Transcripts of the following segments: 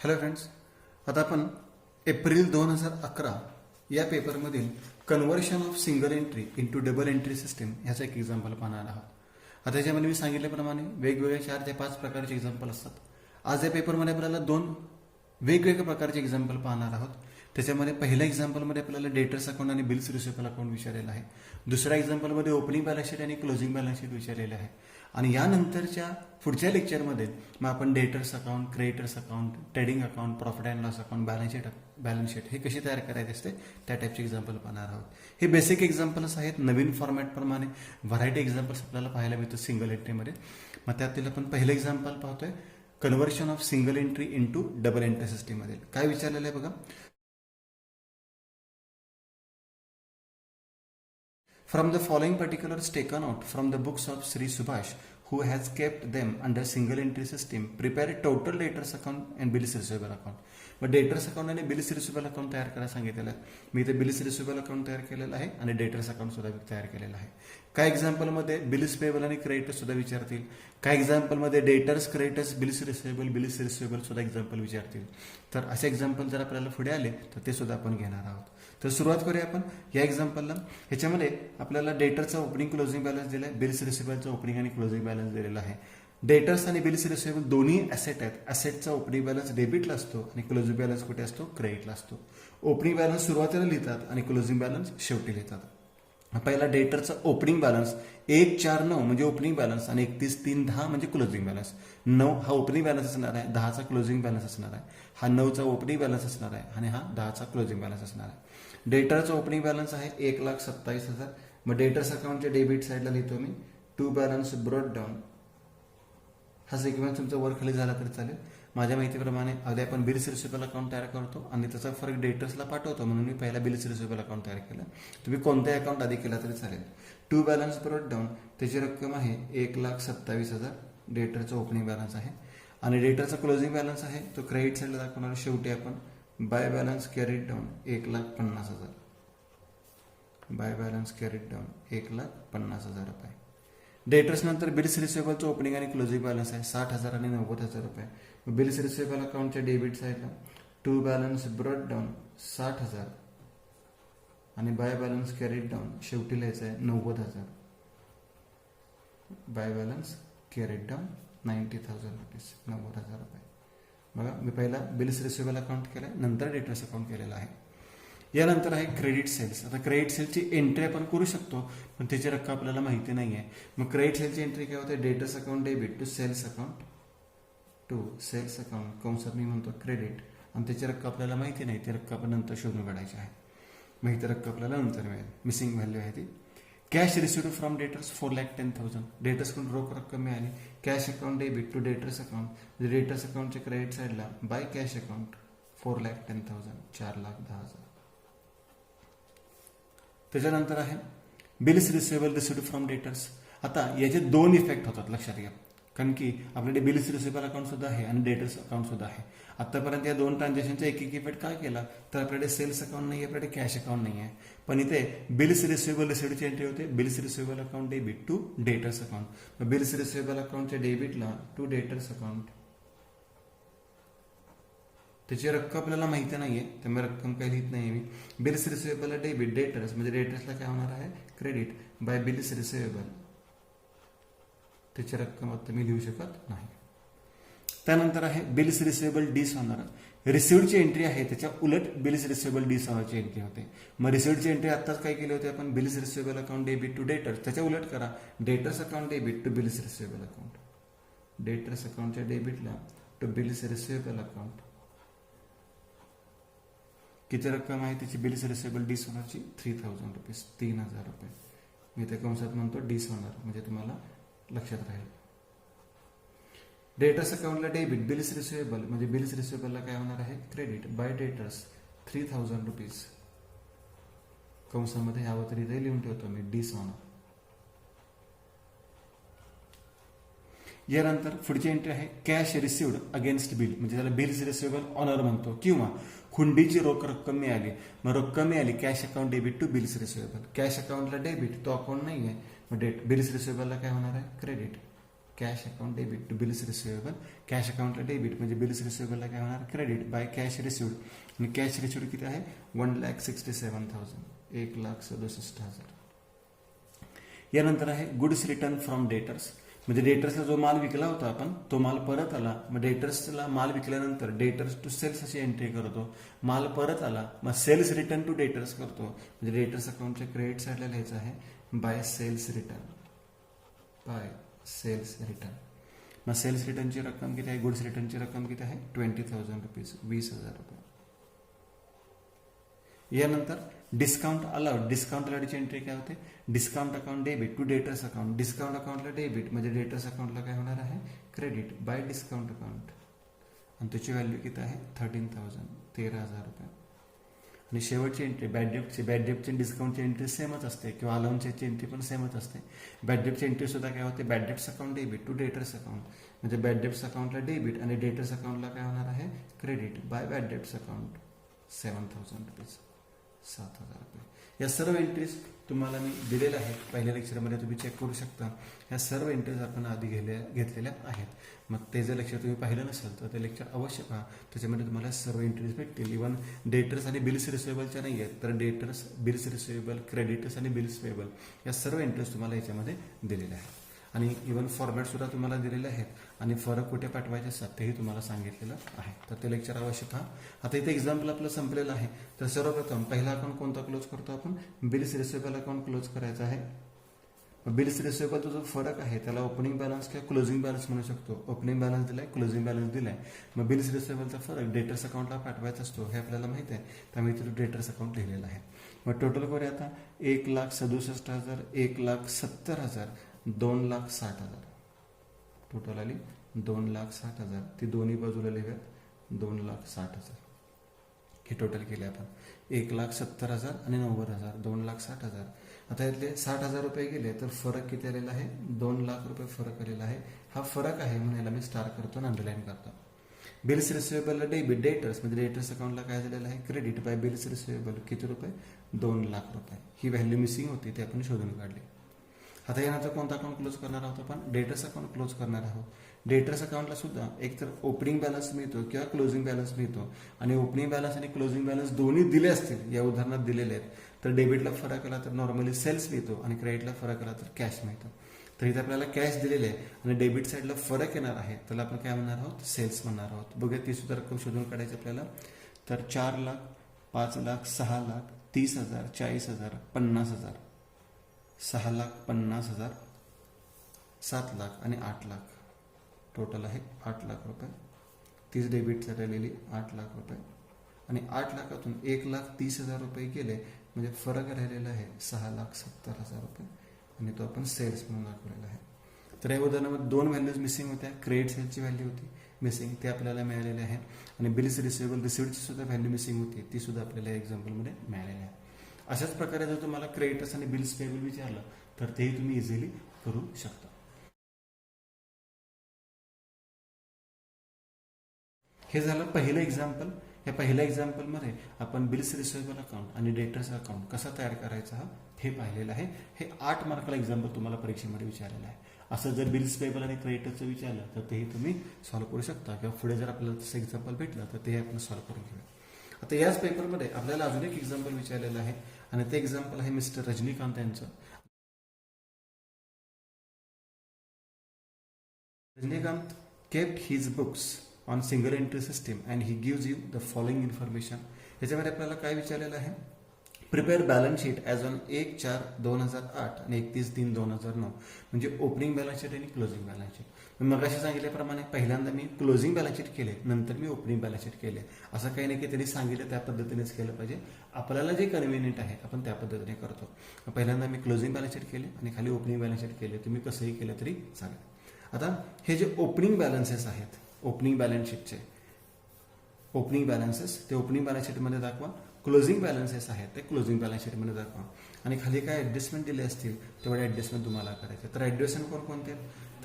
Hello friends, आता आपण April 2011 या पेपरमधील conversion of single entry into double entry system ह्याचं एक एक्झाम्पल पाहणार आहोत. आता त्याच्यामध्ये मी सांगितल्याप्रमाणे वेगवेगळे 4 ते 5 प्रकारचे एक्झाम्पल असतात. आज या पेपरमध्ये आपल्याला 2 वेगवेगळ्या प्रकारचे एक्झाम्पल पाहणार आहोत. त्याच्यामध्ये पहिल्या एक्झाम्पलमध्ये आपल्याला डेटर्स अकाउंट आणि बिल्स रिसिवेबल अकाउंट विचारलेलं आहे. दुसऱ्या एक्झाम्पलमध्ये ओपनिंग बॅलन्स शीट आणि क्लोजिंग बॅलन्स शीट विचारलेले आहे. आणि यानंतरच्या पुढच्या लेक्चरमध्ये मग आपण debtors account, creditors account, trading account, profit and loss account, balance sheet हे कशी तयार करायचे असते त्या टाईपचे एक्झाम्पल पाहणार आहोत. हे बेसिक एक्झाम्पल्स आहेत. नवीन फॉर्मॅटप्रमाणे व्हरायटी एक्झाम्पल्स आपल्याला पाहायला मिळतं सिंगल एंट्रीमध्ये. मग त्यातील आपण पहिलं एक्झाम्पल पाहतोय, conversion of single entry into double entry सिस्टीममध्ये. काय विचारलेलं आहे बघा. From the following particulars taken out from the books of Sri Subhash, who has kept them under single entry system, prepare a total debtors account and bills receivable account. मग debtors account आणि bills receivable account तयार करायला सांगितलेलं आहे. मी इथे bills receivable account तयार केलेलं आहे आणि डेटर्स अकाउंट सुद्धा तयार केलेलं आहे. काय एक्झाम्पलमध्ये बिल्स पेबल आणि क्रेडिटर्स सुद्धा विचारतील. काय एक्झाम्पलमध्ये डेटर्स, क्रेडिटर्स, बिल्स रिसिवेबल सुद्धा एक्झाम्पल विचारतील. तर असे एक्झाम्पल जर आपल्याला पुढे आले तर ते सुद्धा आपण घेणार आहोत. तर सुरुवात करूया आपण या एक्झाम्पलला. ह्याच्यामध्ये आपल्याला डेटरचा ओपनिंग क्लोजिंग बॅलन्स दिला आहे, बिल्स रिसिवेबलचा ओपनिंग आणि क्लोजिंग बॅलन्स दिलेला आहे. डेटर्स आणि बिल्स रिसिवेबल दोन्ही ॲसेट आहेत. ॲसेटचा ओपनिंग बॅलन्स डेबिटला असतो आणि क्लोजिंग बॅलन्स कुठे असतो, क्रेडिटला असतो. ओपनिंग बॅलन्स सुरुवातीला लिहितात आणि क्लोजिंग बॅलन्स शेवटी लिहितात. पहिला डेटरचा ओपनिंग बॅलन्स 1490 म्हणजे ओपनिंग बॅलन्स आणि 31,310 म्हणजे क्लोजिंग बॅलन्स. 9 हा ओपनिंग बॅलन्स असणार आहे, 10चा क्लोजिंग बॅलन्स असणार आहे. हा 9चा ओपनिंग बॅलन्स असणार आहे आणि हा 10चा क्लोजिंग बॅलन्स असणार आहे. डेटरचा ओपनिंग बॅलन्स आहे 1,27,000. मग डेटर्स अकाउंटच्या डेबिट साईडला लिहितो मी टू बॅलन्स ब्रॉट डाऊन. हा सिक्वेन्स तुमचा वर खाली झाला तरी चालेल. माझ्या माहितीप्रमाणे आधी आपण बिल्स रिसिवेबल अकाउंट तयार करतो आणि त्याचा फरक डेटर्सला पाठवतो, म्हणून मी पहिला बिल्स रिसिवेबल अकाउंट तयार केलं. तुम्ही कोणत्याही अकाउंट आधी केला तरी चालेल. टू बॅलन्स ब्रॉट डाऊन त्याची रक्कम आहे 1,27,000. डेटरचा ओपनिंग बॅलन्स आहे आणि डेटरचा क्लोजिंग बॅलन्स आहे तो क्रेडिट साईडला दाखवणार. शेवटी आपण by balance carried down 1,50,000. By balance carried down 1,50,000 रुपये. डेटर्स नंतर बिल्स रिसिवेबलचं ओपनिंग आणि क्लोजिंग बॅलन्स आहे 60,000 आणि 90,000 रुपये. बिल्स रिसिवेबल अकाउंटच्या डेबिट साईडला टू बॅलन्स ब्रॉट डाऊन 60,000 आणि बाय बॅलन्स कॅरीड डाऊन शेवटी लिहायचं आहे 90,000. By balance carried down 90,000 rupees, 90,000 रुपये. बघा, मी पहिला बिल्स रिसिवेबल अकाउंट केलं, नंतर डेटर्स अकाउंट केलेलं आहे. यानंतर आहे क्रेडिट सेल्स. आता क्रेडिट सेलची एंट्री आपण करू शकतो, पण त्याची रक्कम आपल्याला माहिती नाही आहे. मग क्रेडिट सेलची एंट्री काय होते, debtors account debit to sales account कंसात मी म्हणतो क्रेडिट, आणि त्याची रक्कम आपल्याला माहिती नाही. ती रक्कम आपण नंतर शोधून काढायची आहे. मग ती रक्कम आपल्याला नंतर मिळेल. मिसिंग व्हॅल्यू आहे ती. Cash received from debtors 4,10,000. डेटर्सकडून रोख रक्कम मिळाली. Cash account debit to debtors account, म्हणजे डेटर्स अकाउंटच्या क्रेडिट साईडला बाय कॅश अकाउंट 4,10,000, 4,10,000. त्याच्यानंतर आहे bills receivable received from debtors. आता याचे 2 इफेक्ट होतात, लक्षात घ्या. कारण की आपल्याकडे बिल्स रिसिवेबल अकाउंट सुद्धा आहे आणि डेटर्स अकाउंट सुद्धा आहे. आतापर्यंत या 2 ट्रान्झॅक्शनचा एक इफेक्ट काय केला, तर आपल्याकडे सेल्स अकाउंट नाही आहे, आपल्याकडे कॅश अकाउंट नाही आहे. पण इथे बिल्स रिसिवेबल रिसिव्डची एंट्री होते bills receivable account debit to debtors account. Bills receivable अकाउंटच्या डेबिटला टू डेटर्स अकाउंट, त्याची रक्कम आपल्याला माहिती नाहीये, त्यामुळे रक्कम काही लिहित नाही मी. बिल्स रिसिवेबल डेबिट डेटर्स, म्हणजे डेटर्सला काय होणार आहे, क्रेडिट बाय बिल्स रिसिवेबल. त्याची रक्कम आता मी लिहू शकत नाही. त्यानंतर आहे बिल्स रिसिवेबल डिसऑनर. रिसिव्डची एंट्री आहे त्याच्या उलट बिल्स रिसिवेबल डिसऑनरची एंट्री होते. मग रिसिव्डची एंट्री आताच काय केली होती आपण, bills receivable account debit to debtors. त्याच्या उलट करा, debtors account debit to bills receivable account. Debtors अकाउंटच्या डेबिटला टू बिल्स रिसिवेबल अकाउंट. किती रक्कम आहे त्याची बिल्स रिसिवेबल डिसऑनरची 3,000 रुपीज, 3,000 रुपये. मी त्या कंसात म्हणतो डिसऑनर, म्हणजे तुम्हाला लक्षात राहील. डेटर्स अकाउंटला डेबिट बिल्स रिसिवेबल, म्हणजे बिल्स रिसिवेबलला काय होणार आहे, क्रेडिट बाय डेटर्स 3,000 रुपीज. कंसामध्ये हवं तरी इथे लिहून ठेवतो मी डिसऑनर. यानंतर पुढची एंट्री आहे कॅश रिसिव्ड अगेन्स्ट बिल, म्हणजे त्याला बिल्स रिसिवेबल ऑनर म्हणतो. किंवा हुंडीची रोख रक्कम मिळाली, मग रक्कम मिळाली cash account debit to bills receivable. Cash अकाउंटला डेबिट, तो अकाउंट नाही आहे, मग बिल्स रिसिवेबलला काय होणार आहे, credit. Cash account debit to bills receivable. Cash अकाउंटला डेबिट म्हणजे बिल्स रिसिवेबलला काय होणार क्रेडिट बाय कॅश रिसिव्ड. आणि कॅश रिसिव्ड किती आहे 1,67,000 1,67,000. यानंतर आहे गुड्स रिटर्न फ्रॉम डेटर्स म्हणजे डेटर्सला जो माल विकला होता आपण तो माल परत आला. मग डेटर्सला माल विकल्यानंतर डेटर्स टू सेल्स अशी एंट्री करतो. माल परत आला मग सेल्स रिटर्न टू डेटर्स करतो. म्हणजे डेटर्स अकाउंटच्या क्रेडिट साईडला लिहायचं आहे bye cells return. Bye cells return. मग सेल्स रिटर्नची रक्कम किती आहे गुड्स रिटर्नची रक्कम किती आहे 20,000 रुपीज 20,000 रुपये. यानंतर डिस्काउंट अलाउड. डिस्काउंट अलाउडची एंट्री काय होते discount account debit to debtors account. Discount अकाउंटला डेबिट म्हणजे डेटर्स अकाउंटला काय होणार आहे क्रेडिट बाय डिस्काउंट अकाउंट. आणि त्याची व्हॅल्यू किती आहे 13,000 13,000 रुपये. आणि शेवटची एंट्री बॅड डेप्टची डिस्काउंटची एंट्री सेमच असते किंवा अलाउन्सची एंट्री पण सेमच असते. बॅड डेप्टची एंट्री सुद्धा काय होते bad debts account debit to debtors account म्हणजे बॅड डेप्ट्स अकाउंटला डेबिट आणि डेटर्स अकाउंटला काय होणार आहे credit by bad debts account 7,000 rupees 7,000 रुपये. या सर्व एंट्रीज तुम्हाला मी दिलेल्या आहेत पहिल्या लेक्चरमध्ये तुम्ही चेक करू शकता. या सर्व एंट्रीज आपण आधी घेतलेल्या आहेत. मग ते जर लेक्चर तुम्ही पाहिलं नसेल तर ते लेक्चर अवश्य पहा. त्याच्यामध्ये तुम्हाला सर्व एंट्रीज भेटतील. इव्हन डेटर्स आणि बिल्स रिसिवेबलच्या नाही आहेत तर डेटर्स बिल्स रिसिवेबल क्रेडिटर्स आणि बिल्स पेबल या सर्व एंट्रीज तुम्हाला याच्यामध्ये दिलेल्या आहेत. आणि इव्हन फॉर्मॅट सुद्धा तुम्हाला दिलेले आहेत आणि फरक कुठे पाठवायचे असतात तेही तुम्हाला सांगितलेलं आहे. तर ते लेक्चर अवश्य पहा. आता इथे एक्झाम्पल आपलं संपलेलं आहे. तर सर्वप्रथम पहिला अकाउंट कोणता क्लोज करतो आपण बिल्स रिसिवेबल अकाउंट क्लोज करायचा आहे. बिल्स रिसिवेबलचा जो फरक आहे त्याला ओपनिंग बॅलन्स किंवा क्लोजिंग बॅलन्स म्हणू शकतो. ओपनिंग बॅलन्स दिलाय क्लोजिंग बॅलन्स दिलाय. मग बिल्स रिसिवेबलचा फरक डेटर्स अकाउंटला पाठवायचा असतो हे आपल्याला माहिती आहे. त्यामुळे इथे डेटर्स अकाउंट लिहिलेलं आहे. मग टोटल करूया आता 1,67,000 1,70,000 2,60,000 टोटल आली 2,60,000. ती दोन्ही बाजूला लिहूयात 2,60,000. हे टोटल केले आपण 1,70,000 आणि 90,000 2,60,000. आता यातले 60,000 रुपये गेले तर फरक किती आलेला आहे 2,00,000 रुपये फरक आलेला आहे. हा फरक आहे म्हणून याला मी स्टार करतो आणि अंडरलाईन करतो. बिल्स रिसिवेबलला डेबिट डेटर्स म्हणजे डेटर्स अकाउंटला काय झालेलं आहे क्रेडिट बाय बिल्स रिसिवेबल किती रुपये 2,00,000 रुपये. ही व्हॅल्यू मिसिंग होती ते आपण शोधून काढली. आता यानंतर कोणता अकाउंट क्लोज करणार आहोत आपण डेटर्स अकाउंट क्लोज करणार आहोत. डेटर्स अकाउंटला सुद्धा एकतर ओपनिंग बॅलन्स मिळतो किंवा क्लोजिंग बॅलन्स मिळतो. आणि ओपनिंग बॅलन्स आणि क्लोजिंग बॅलन्स दोन्ही दिले असतील या उदाहरणात दिलेले आहेत तर डेबिटला फरक आला तर नॉर्मली सेल्स मिळतो आणि क्रेडिटला फरक आला तर कॅश मिळतो. तर इथे आपल्याला कॅश दिलेले आहे आणि डेबिट साईडला फरक येणार आहे त्याला आपण काय म्हणणार आहोत सेल्स म्हणणार आहोत. बघूया ती सुद्धा रक्कम शोधून काढायची आपल्याला. तर 4,00,000 5,00,000 6,00,000 30,000 40,000 50,000 6,50,000 7,00,000 आणि 8,00,000 टोटल आहे 8,00,000 रुपये. तीच डेबिट झालेली 8,00,000 रुपये आणि 8,00,000तून 1,30,000 रुपये गेले म्हणजे फरक राहिलेला आहे 6,70,000 रुपये आणि तो आपण सेल्स म्हणून दाखवलेला आहे. तर या उदाहरणामध्ये दोन व्हॅल्यूज मिसिंग होत्या. क्रेडिट सेल्सची व्हॅल्यू होती मिसिंग ते आपल्याला मिळालेले आहे आणि बिल्स रिसिवेबल रिसिव्डची सुद्धा व्हॅल्यू मिसिंग होती ती सुद्धा आपल्याला एक्झाम्पलमध्ये मिळालेली आहे. अशाच प्रकारे जर तुम्हाला क्रेडिटर्स आणि बिल्स पेबल विचारलं तर तेही तुम्ही इझिली करू शकता. हे झालं पहिलं एक्झाम्पल. या पहिल्या एक्झाम्पलमध्ये आपण बिल्स रिसिवेबल अकाउंट आणि डेटर्स अकाउंट कसा तयार करायचा हे पाहिलेलं आहे. हे 8 मार्काला एक्झाम्पल तुम्हाला परीक्षेमध्ये विचारलेलं आहे. असं जर बिल्स पेबल आणि क्रेडिटरचं विचारलं तर तेही तुम्ही सॉल्व्ह करू शकता किंवा पुढे जर आपल्याला तसं एक्झाम्पल भेटलं तर तेही आपण सॉल्व्ह करून घेऊया. आता याच पेपरमध्ये आपल्याला अजून एक एक्झाम्पल विचारलेलं आहे आणि ते एक्झाम्पल आहे मिस्टर रजनीकांत यांचं. Rajinikanth kept his books on single entry system and he gives you the following information. याच्यामध्ये आपल्याला काय विचारलेलं आहे prepare balance sheet as on 1/4/2008 आणि 31/3/2009 म्हणजे ओपनिंग बॅलन्स शीट आणि क्लोजिंग बॅलन्स शीट. मी मगाशी सांगितल्याप्रमाणे पहिल्यांदा मी क्लोजिंग बॅलन्स शीट केले नंतर मी ओपनिंग बॅलन्स शीट केले. असं काही नाही की त्यांनी सांगितलं त्या पद्धतीनेच केलं पाहिजे. आपल्याला जे कन्व्हिनियंट आहे आपण त्या पद्धतीने करतो. पहिल्यांदा मी क्लोजिंग बॅलन्स शीट केले आणि खाली ओपनिंग बॅलन्स शीट केले. तुम्ही कसंही केलं तरी चालेल. आता हे जे ओपनिंग बॅलन्सेस आहेत ओपनिंग बॅलन्स शीटचे ओपनिंग बॅलन्सेस ते ओपनिंग बॅलन्स शीटमध्ये दाखवा. क्लोजिंग बॅलन्सेस आहेत ते क्लोजिंग बॅलन्स शीटमध्ये दाखवा आणि खाली काय ॲडजस्टमेंट दिले असतील तेवढे ॲडजस्टमेंट तुम्हाला करायचे. तर ॲडजस्टमेंट कोणते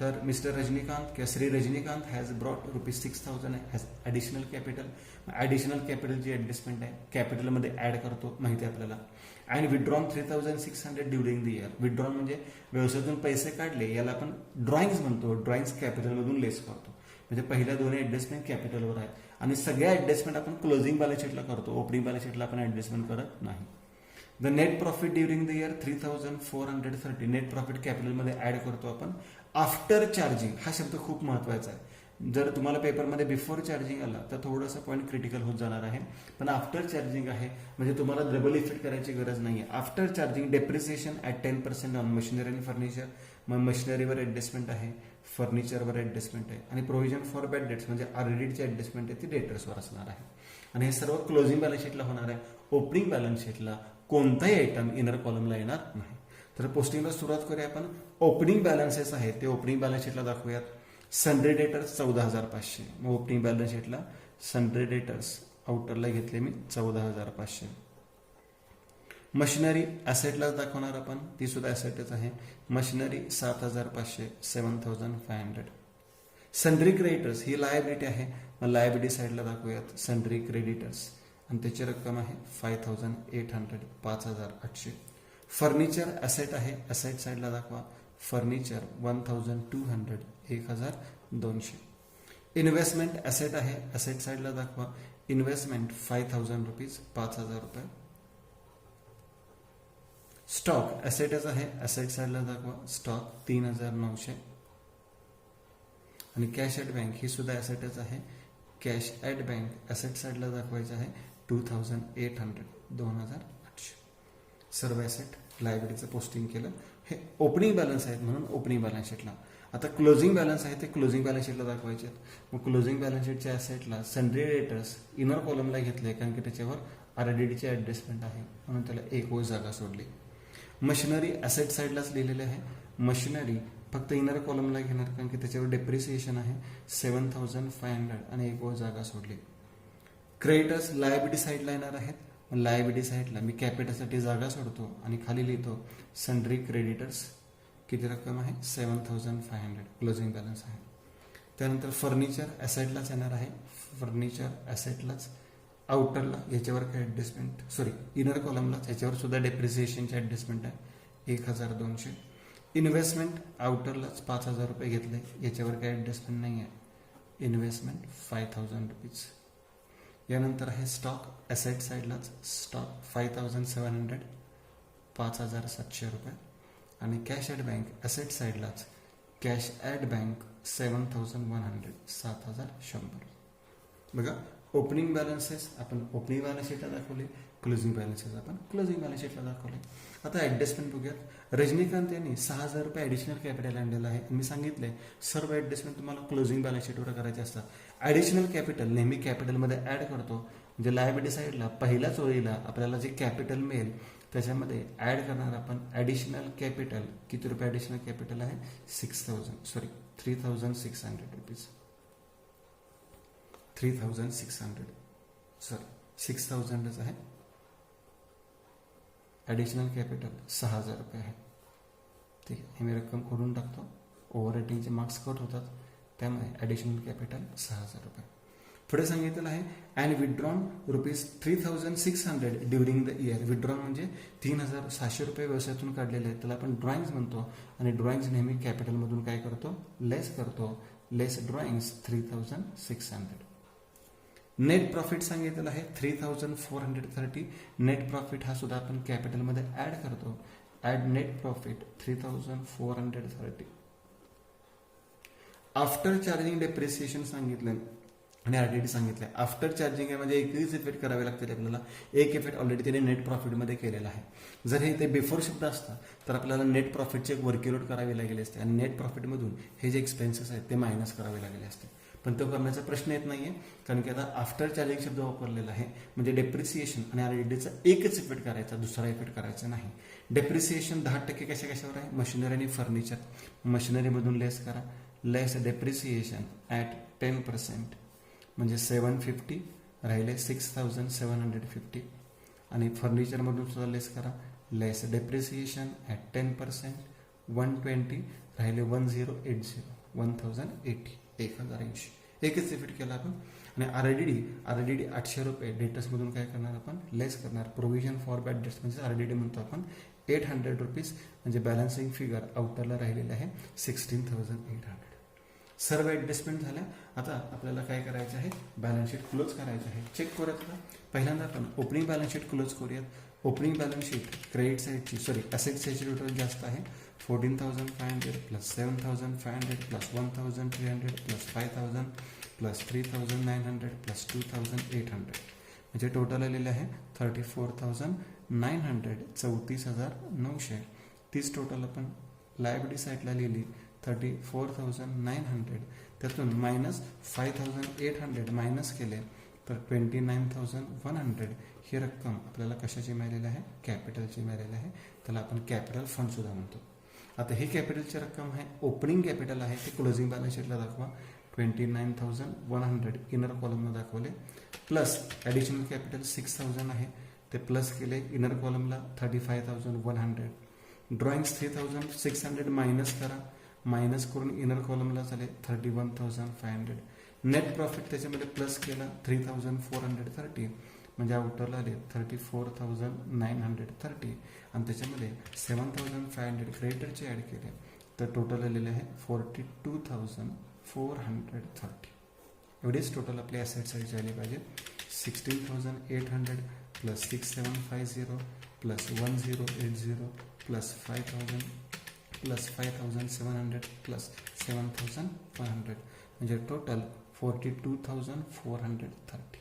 तर मिस्टर रजनीकांत किंवा Shri Rajinikanth has brought ₹6,000 has additional capital. Additional कॅपिटलची ॲडजस्टमेंट आहे, कॅपिटलमध्ये ॲड करतो माहिती आहे आपल्याला. And withdrawn 3,600 during the year. Withdrawn म्हणजे व्यवसायातून पैसे काढले, याला आपण ड्रॉइंग्स म्हणतो. ड्रॉइंग्स कॅपिटलमधून लेस करतो. म्हणजे पहिल्या दोन्ही ॲडजस्टमेंट कॅपिटलवर आहेत आणि सगळ्या ॲडजस्टमेंट आपण क्लोजिंग बॅलन्स शीटला करतो, ओपनिंग बॅलन्स शीटला आपण ॲडजस्टमेंट करत नाही. The net profit during the year 3,430. Net profit कॅपिटलमध्ये ॲड करतो आपण आफ्टर चार्जिंग. हा शब्द खूप महत्वाचा आहे. जर तुम्हाला पेपरमध्ये बिफोर चार्जिंग आला तर थोडंसं पॉईंट क्रिटिकल होत जाणार आहे, पण आफ्टर चार्जिंग आहे म्हणजे तुम्हाला डबल इफेक्ट करायची गरज नाही आहे. After charging depreciation at 10% on machinery आणि फर्निचर. मग मशिनरीवर ॲडजस्टमेंट आहे, फर्निचरवर ॲडजस्टमेंट आहे आणि प्रोव्हिजन फॉर बॅड डेट्स म्हणजे आरडीची ॲडजस्टमेंट आहे ती डेटर्सवर असणार आहे. आणि हे सर्व क्लोजिंग बॅलन्स शीटला होणार आहे. ओपनिंग बॅलन्स शीटला कोणताही आयटम इनर कॉलमला येणार नाही. तर पोस्टिंगला सुरुवात करूया आपण. ओपनिंग बॅलन्सेस आहेत ते ओपनिंग बॅलन्स शीटला दाखवूयात. Sundry debtors 14,500. मग ओपनिंग बॅलन्स शीटला सन्ड्री डेटर्स आउटरला घेतले मी 14,500. मशिनरी ॲसेटला दाखवणार आपण, ती सुद्धा ॲसेटच आहे. मशिनरी 7,500 7,500. सन्ड्री क्रेडिटर्स ही लायबिलिटी आहे, मग लायबिलिटी साईडला दाखवूयात सन्ड्री क्रेडिटर्स आणि त्याची रक्कम आहे 5,800 5,800. फर्निचर ॲसेट आहे, ॲसेट साईडला दाखवा. फर्निचर 1,200 1,200. इन्व्हेस्टमेंट ॲसेट आहे, ॲसेट साईडला दाखवा. इन्व्हेस्टमेंट 5,000 रुपीज 5,000 रुपये. स्टॉक ॲसेटच आहे, ॲसेट साईडला दाखवा. स्टॉक 3,900. आणि कॅश ॲट बँक ही सुद्धा ॲसेटच आहे. कॅश ॲट बँक ॲसेट साईडला दाखवायचं आहे 2,800 2,800. सर्व ॲसेट लायबिलिटीचं पोस्टिंग केलं. हे ओपनिंग बॅलन्स आहेत म्हणून ओपनिंग बॅलन्स शीटला. आता क्लोजिंग बॅलन्स आहे ते क्लोजिंग बॅलन्स शीटला दाखवायचे आहेत. मग क्लोजिंग बॅलन्स शीटच्या ॲसेटला सन्ड्री डेटर्स इनर कॉलमला घेतले कारण की त्याच्यावर आरडीची ॲडजस्टमेंट आहे म्हणून त्याला एक ओळ जागा सोडली. मशिनरी ॲसेट साईडलाच लिहिलेले आहे. मशिनरी फक्त इनर कॉलमला घेणार कारण की त्याच्यावर डेप्रिसिएशन आहे 7,500 आणि एक ओळ जागा सोडली. क्रेडिटर्स लायबिलिटी साईडला येणार आहेत. लायबिलिटी साईडला मी कॅपिटलसाठी जागा सोडतो आणि खाली लिहितो सन्ड्री क्रेडिटर्स. किती रक्कम आहे 7,500. क्लोजिंग बॅलन्स आहे. त्यानंतर फर्निचर ॲसेटलाच येणार आहे. फर्निचर ॲसेटलाच आउटरला याच्यावर काय ॲडजस्टमेंट इनर कॉलमलाच याच्यावर सुद्धा डेप्रिसिएशनची ॲडजस्टमेंट आहे 1,200. इन्व्हेस्टमेंट आउटरलाच 5,000 रुपये घेतले, याच्यावर काही ॲडजस्टमेंट नाही आहे. Investment 5,000 rupees. यानंतर आहे स्टॉक ॲसेट साईडलाच. स्टॉक 5,700 5,700 रुपये. आणि कॅश ॲट बँक ॲसेट साईडलाच. Cash at bank 7,100 7,100. बघा ओपनिंग बॅलन्सेस आपण ओपनिंग बॅलन्स शीटला दाखवले, क्लोजिंग बॅलन्सेस आपण क्लोजिंग बॅलन्स शीटला दाखवले. आता ॲडजस्टमेंट बघूयात. रजनीकांत यांनी 6,000 रुपये ॲडिशनल कॅपिटल आणलेलं आहे. मी सांगितले सर्व ॲडजस्टमेंट तुम्हाला क्लोजिंग बॅलन्स शीटवर करायचे असतात. ॲडिशनल कॅपिटल नेहमी कॅपिटलमध्ये ॲड करतो म्हणजे लायबिलिटी साईडला पहिल्याच ओळीला आपल्याला जे कॅपिटल मिळेल त्याच्यामध्ये ॲड करणार आपण ॲडिशनल कॅपिटल. किती रुपये ॲडिशनल कॅपिटल आहे 3,600 रुपीज. 3,600 6,000च आहे. ॲडिशनल कॅपिटल 6,000 रुपये आहे. ठीक आहे, हे मी रक्कम करून टाकतो. ओव्हर रेटिंगचे मार्क्स कट होतात त्यामुळे ॲडिशनल कॅपिटल 6,000 रुपये. पुढे सांगितलेलं आहे and withdrawn ₹3,600 during the year. Withdrawn म्हणजे 3,700 रुपये व्यवसायातून काढलेले आहेत, त्याला आपण ड्रॉइंग्स म्हणतो. आणि ड्रॉइंग्स नेहमी कॅपिटलमधून काय करतो लेस करतो. लेस ड्रॉइंग्स 3,600. नेट प्रॉफिट सांगितलेलं आहे 3,430. नेट प्रॉफिट हा सुद्धा आपण कॅपिटलमध्ये ॲड करतो. Add net profit 3,430. After charging depreciation सांगितलं आणि आरडीटी सांगितलं. आफ्टर चार्जिंग आहे म्हणजे एकच इफेक्ट करावे लागतील आपल्याला. एक इफेक्ट ऑलरेडी त्याने नेट प्रॉफिटमध्ये केलेला आहे. जर हे ते बिफोर शब्द असता तर आपल्याला नेट प्रॉफिटचे एक वर्किलोड करावे लागले असते आणि नेट प्रॉफिटमधून हे जे एक्सपेन्सेस आहेत ते मायनस करावे लागले असते. पण तो करण्याचा प्रश्न येत नाहीये कारण की आता आफ्टर चार्जिंग शब्द वापरलेला आहे म्हणजे डेप्रिसिएशन आणि आरडीटीचा एकच इफेक्ट करायचा, दुसरा इफेक्ट करायचा नाही. डेप्रिसिएशन 10% कशावर आहे मशिनरी आणि फर्निचर. मशिनरीमधून लेस करा. लेस डेप्रिसिएशन ॲट 10% म्हणजे 750 राहिले 6,750. आणि फर्निचरमधून सुद्धा लेस करा. लेस डेप्रिसिएशन ॲट 10% 120 राहिले 1080 1080 1080 एकच रिपीट केला आपण. आणि आरडीडी 800 रुपये डेटर्समधून काय करणार आपण लेस करणार. प्रोव्हिजन फॉर बॅड डेट्स म्हणजे आरडीडी म्हणतो आपण 800 रुपीज म्हणजे बॅलन्सिंग फिगर आउटरला राहिलेलं आहे 16,800. सर्व ॲडजस्टमेंट झाल्या. आता आपल्याला काय करायचं आहे बॅलन्स शीट क्लोज करायचं आहे. चेक करूयात का. पहिल्यांदा आपण ओपनिंग बॅलन्स शीट क्लोज करूयात. ओपनिंग बॅलन्स शीट क्रेडिट साईडची ॲसेट साईडची टोटल जास्त आहे 14,500 plus 7,500 plus 1,300 plus 5,000 plus 3,900 plus 2,800 म्हणजे टोटल आलेलं आहे 34,900 34,900. तीच टोटल आपण लायबिलिटी साईडला लिहिली 34,900. त्यातून मायनस 5,800 मायनस केले तर 29,100 ही रक्कम आपल्याला कशाची मिळालेली आहे कॅपिटलची मिळालेली आहे. त्याला आपण कॅपिटल फंड सुद्धा म्हणतो. आता ही कॅपिटलची रक्कम आहे ओपनिंग कॅपिटल आहे ते क्लोजिंग बॅलन्स शीटला दाखवा 29,100 इनर कॉलमला दाखवले प्लस ॲडिशनल कॅपिटल 6,000 आहे ते प्लस केले इनर कॉलमला 35,100. ड्रॉइंग्स 3,600 मायनस करा मायनस करून इनर कॉलमला झाले 31,500. नेट प्रॉफिट त्याच्यामध्ये प्लस केला 3,430 म्हणजे आउटरला आले 34,930 आणि त्याच्यामध्ये 7,500 क्रेडिटरचे ॲड केले तर टोटल आलेले आहे 42,430. एवढेच टोटल आपले ॲसेट साईज आले पाहिजे 16,800 plus 6,750 plus 1,080 plus 5,000 plus 5,700 plus 7,100 म्हणजे टोटल 42,430.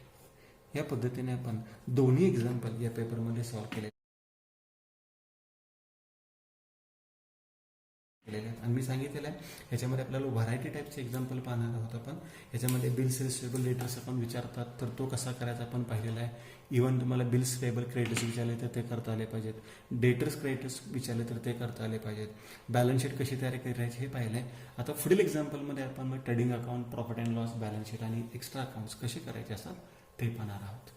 या पद्धतीने आपण दोन्ही एक्झाम्पल या पेपरमध्ये सॉल्व्ह केले आणि मी सांगितलेलं आहे ह्याच्यामध्ये आपल्याला व्हरायटी टाईपचे एक्झाम्पल पाहणार आहोत आपण. ह्याच्यामध्ये बिल्स रिसिवेबल लेटर्स आपण विचारतात तर तो कसा करायचा आपण पाहिलेला आहे. इव्हन तुम्हाला बिल्स पेबल क्रेडिटर्स विचारले तर ते करता आले पाहिजेत. डेटर्स क्रेडिटर्स विचारले तर ते करता आले पाहिजेत. बॅलन्स शीट कशी तयार करायची हे पाहिलं आहे. आता पुढील एक्झाम्पलमध्ये आपण मग trading account profit and loss balance sheet आणि एक्स्ट्रा अकाउंट्स कसे करायचे असतात ते पाहणार आहोत.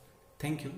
थँक्यू.